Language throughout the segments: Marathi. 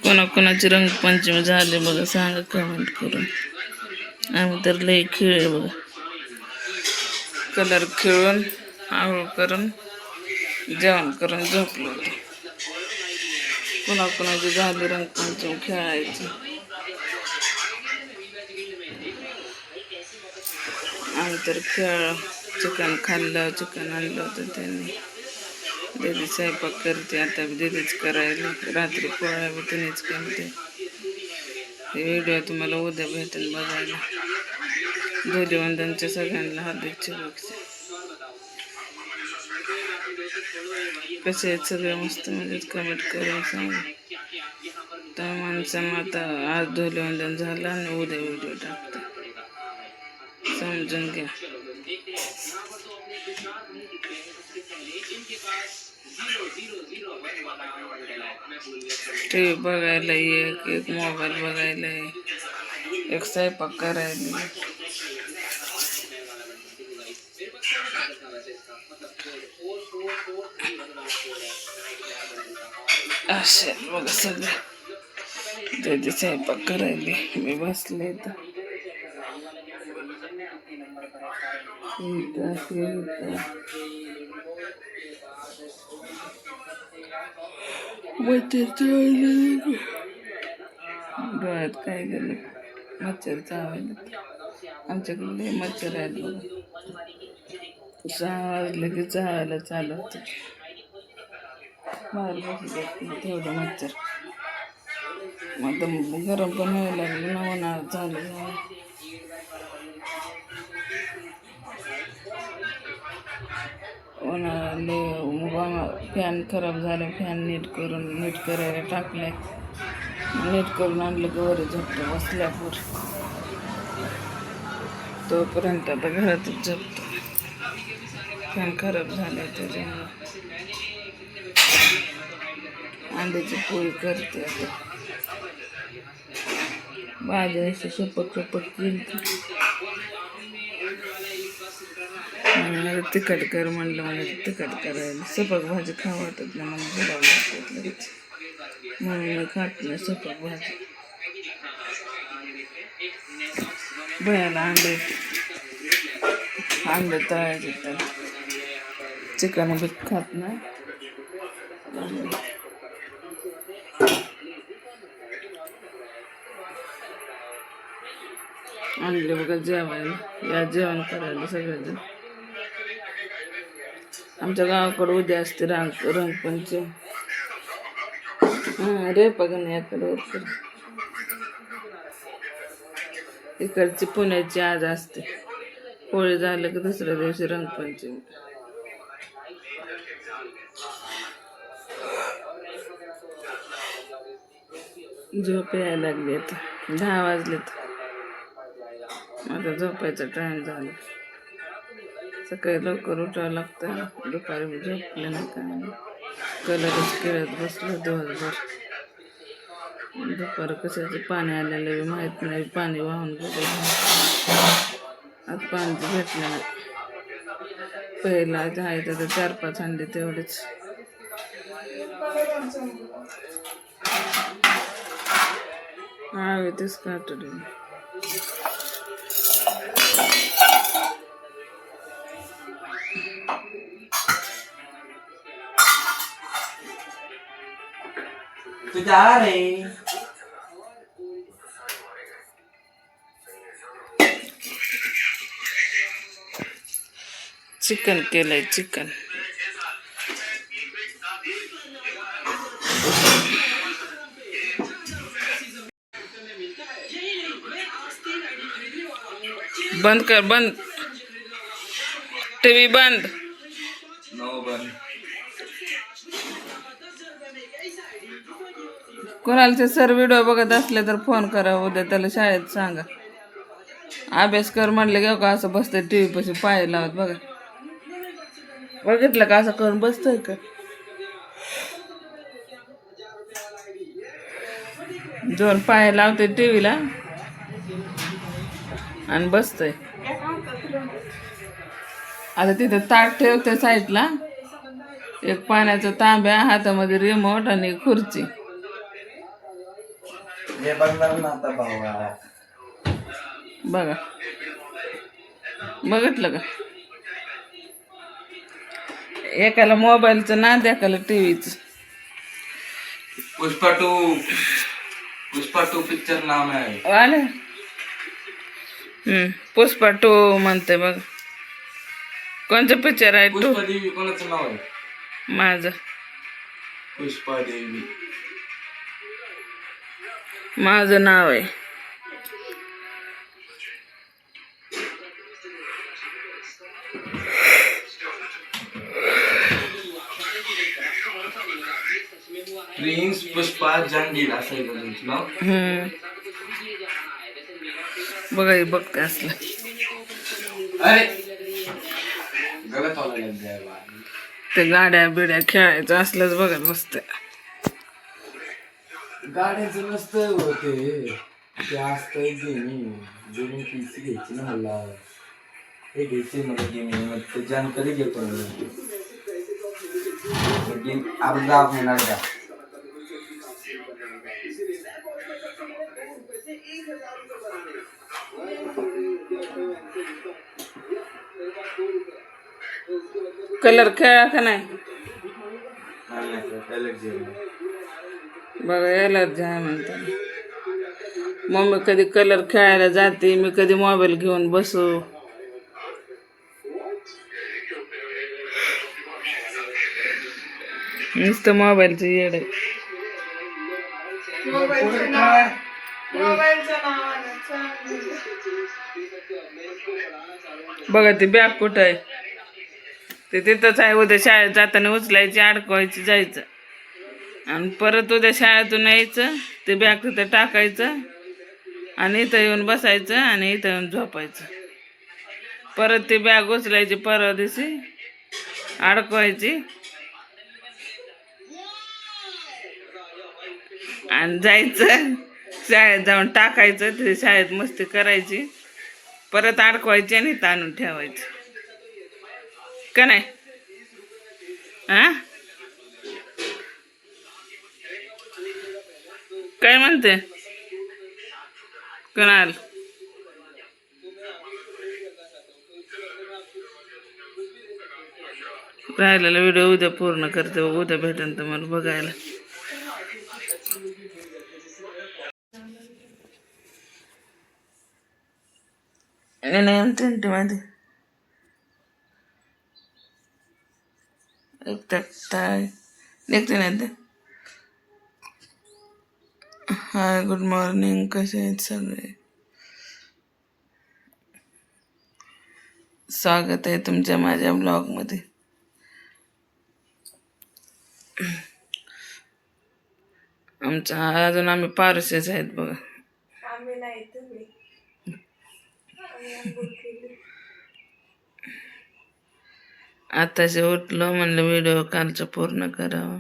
कोणाकोणाची रंगपंचमी झाली बघा, सांगा कमेंट करून. आम्ही तर लई खेळ बघा, कलर खेळून आंघोळ करून जेवण करून झोपलो होतो. कोणाकोणाची झाली रंगपंचमी खेळायची. आम्ही तर खेळ, चिकन खाल्लं, चिकन आणलं होतं त्यांनी. दीदी स्वयंपाक करते, आता दीदीच करायला. रात्री पोळ्या बी तिनेच करते. हे व्हिडिओ तुम्हाला उद्या भेटेल बघायला. धुलीवंदनच्या सगळ्यांना हार्दिक शुभेच्छा. कसे आहेत सगळे? मस्त म्हणजे कमेंट करून सांगा. त्या माणसांना आता आज धुलीवंदन झालं आणि उद्या व्हिडिओ टाकतो, समजून घ्या. टीव्ही बघायला एक मोबाईल बघायला, एक स्वयंपाक करायला. असे बघा सगळं. त्याची स्वयंपाक करायला मी बसले तर डोळ्यात काय गेलं, मच्छर चावायला. आमच्याकडे मच्छर आहेत बघा. 6 वाजले की चावायला चालू होतं. बाहेर बसले तेवढं मच्छर. मग गरम पण व्हायला लागलं ना, उन्हाळा चालू झाला. फॅन खराब झाले, फॅन नीट करायला टाकले. नीट करून आणलं की वर झोपतो बसल्यावर. तोपर्यंत आता घरातच झोपतो. फॅन खराब झाले त्याच्यामुळे. अंड्याची पोळी करते आता. भाजी अशी सपक केली. तिखट कर म्हणलं, मला तिखट करायला. सपक भाजी खावं वाटत नाही, मला भरावं लागतात लगेच. म्हणून मी खात नाही सपक भाजी. भयाला अंडे तळायचे त्याला. चिकन बी खात नाही. आणले बघा जेवायला. या जेवण करायला सगळेजण. आमच्या गावाकडे उद्या असते रंगपंचमी. रे बघा याकडे इकडची पुण्याची आज असते. होळी झालं की दुसऱ्या दिवशी रंगपंचमी. झोप यायला लागली आता. 10 वाजलेत. आता झोपायचा टाइम झाला. सकाळी लवकर उठावं लागतं. दुपारी झोपले नाही काय. कलरच खेळत बसलो दिवसभर. दुपारी कशाचे पाणी आलेलं माहीत नाही. पाणी वाहून गेलं. आज पाणी भेटलं नाही. पहिला आहे तर 4-5 अंडे तेवढेच. तेच काटले. तुझा रे चिकन केलंय, चिकन. बंद कर, बंद. टीव्ही बंद. कोणाला सर व्हिडिओ बघत असले तर फोन करा उद्या. त्याला शाळेत सांगा. अभ्यास कर म्हणलं की का असं बसतंय टीव्ही पाशी पाय लावत बघा. बघितलं का असं करून बसतंय का? जोर पाय लावते टीव्हीला. आणि बसतंय. आता तिथं ताट ठेवते साईडला, एक पाण्याचा तांब्या, हातामध्ये रिमोट आणि खुर्ची. हे बघणार ना आता भावा. बघा, बघितलं का? एकाला मोबाईलचं नाद, एकाला टीव्हीचं. पुष्पा टू पिक्चर नाम आहे. आले पुष्पा 2 म्हणते बघ. कोणचं पिक्चर आहे? पुष्पा देवी कोणाचं नाव आहे? माझं. पुष्पा देवी माझं नाव आहे. प्रिन्स पुष्पा जहांगीर असं आहे का तुमचं नाव? बघा हे बघते असलं. अरे गलत वाला लग जाएगा. ते गाड्या बिड्या खेळायचं असलंच बघत बसते. गाड्याचं नसतं होते ते असतं जुनी पीसी घ्यायची ना मला. हे घ्यायचे मला गेम, मग ते जानकारी घेतो गेम अर्धा महिना द्या. कलर खेळा का नाही? एलर्जी बघा एलर्जी आहे म्हणतात. मम्मी कधी कलर खेळायला जाते, मी कधी मोबाईल घेऊन बसू. नुसतं मोबाईलचं येड आहे. बघा ती बॅग कुठं आहे? ते तिथंच आहे. उद्या शाळेत जाताना उचलायची, अडकवायची, जायचं आणि परत उद्या शाळेतून यायचं, ते बॅग तिथं टाकायचं आणि इथं येऊन बसायचं आणि इथं येऊन झोपायचं. परत ती बॅग उचलायची, परवा दिवशी अडकवायची आणि जायचं शाळेत, जाऊन टाकायचं. ते शाळेत मस्ती करायची, परत अडकवायची आणि इथं आणून ठेवायची. का नाही? हा काय म्हणते कुणाल? राहिलेला व्हिडिओ उद्या पूर्ण करते. उद्या भेटेन तुम्हाला बघायला. मध्ये एक टाय निघते नाही ते. हाय गुड मॉर्निंग, कसे आहेत सगळे? स्वागत आहे तुमच्या माझ्या ब्लॉगमध्ये. आमचा अजून आम्ही पारसेच आहेत बघा. आताचे उठलो, म्हणलं व्हिडिओ कालचं पूर्ण करावं.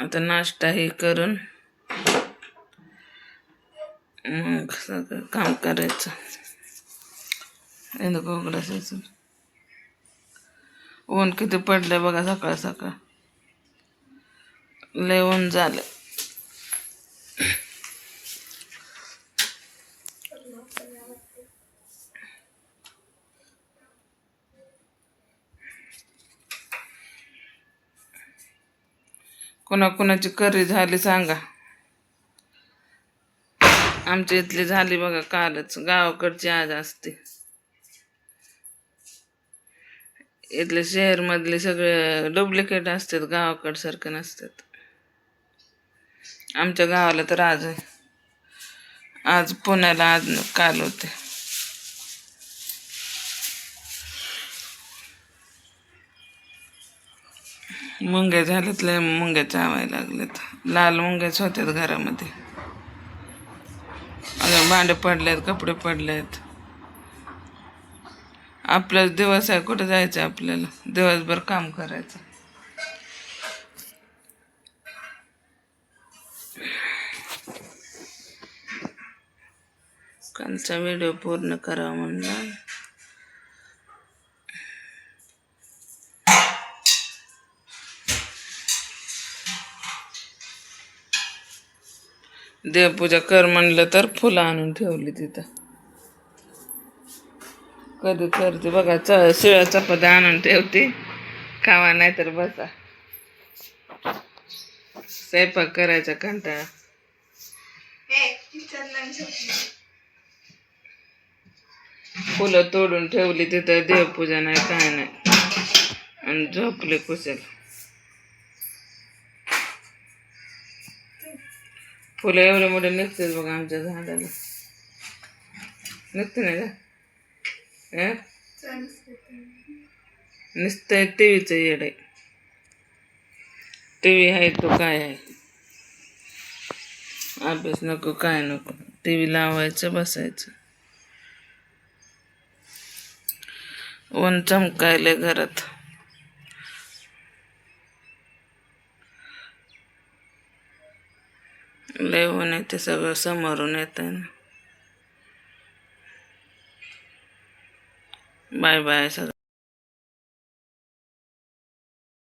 आता नाश्ता हे करून मग सगळं काम करायचं. उघडायचं. ऊन किती पडलंय बघा सकाळ सकाळ. लय ऊन झालं. कोणाकोणाची करी झाली सांगा. आमच्या इथली झाली बघा कालच. गावाकडची आज असते. इथले शहरमधले सगळे डुप्लिकेट असतात, गावाकडसारखे नसतात. आमच्या गावाला तर आज आहे. आज पुण्याला आज काल होते. मुंग्या झाल्यात, लय मुंग्या चावायला लागल्यात. लाल मुंग्याच होत्यात घरामध्ये. अजून भांडे पडलेत, कपडे पडलेत. आपलाच दिवस आहे, कुठं जायचं आपल्याला? दिवसभर काम करायचं. कालचा व्हिडिओ पूर्ण करावा म्हणला. देवपूजा कर म्हणलं तर फुलं आणून ठेवली तिथं. कधी करते बघा, शिळ्या चपात्या आणून ठेवते, खावा नाही तर बसा. स्वयंपाक करायचा कंटाळा. फुलं तोडून ठेवली तिथं, देवपूजा नाही काय नाही, आणि झोपले कुशल. फुलं एवढे मोठे निघतात बघा आमच्या झाडाला. निघते नाही का? नुसतं टीव्हीचं येड आहे. टीव्ही आहे तो काय आहे, अभ्यास नको काय नको, टीव्ही लावायचं बसायचं. ऊन चमकायले घरात. लय ऊन येते, सगळं समोरून येतं ना. बाय बाय सगळं.